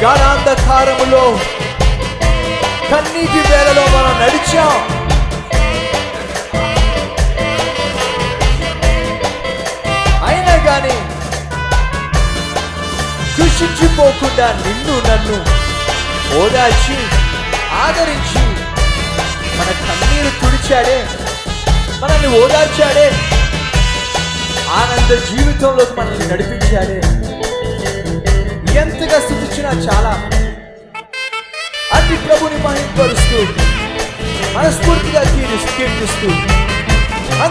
గాఢాంధకారములో కన్నీటి వేళలో మనం నడిచాం. అయినా కానీ కృషించిపోకుండా నిన్ను నన్ను ఓదార్చి ఆదరించి మన కన్నీరు తుడిచాడే, మనల్ని ఓదార్చాడే, ఆనంద జీవితంలోకి మనల్ని నడిపించాడే. ఎంతగా స్తుతించినా చాలా. అట్టి ప్రభుని మహిమపరుస్తూ మనస్ఫూర్తిగా కీర్తిస్తూ